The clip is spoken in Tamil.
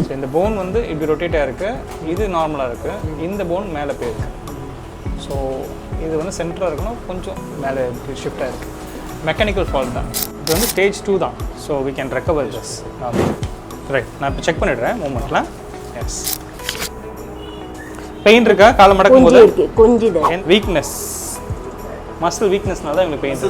ஸோ இந்த போன் வந்து இப்படி ரொட்டேட்டாக இருக்குது, இது நார்மலாக இருக்குது, இந்த போன் மேலே போயிருக்கு. ஸோ இது வந்து சென்டராக இருக்கணும், கொஞ்சம் மேலே ஷிஃப்டாக இருக்குது. மெக்கானிக்கல் ஃபால்ட் தான். இது வந்து ஸ்டேஜ் 2 தான். So we can recover this. Right, நான் இப்போ செக் பண்ணிடுறேன் மூமெண்ட்டில். எஸ், பெயின் இருக்கா காலை மடக்கும் போது? கொஞ்சம் வீக்னஸ், மசில் வீக்னஸ்னால தான் எங்களுக்கு பெயின்.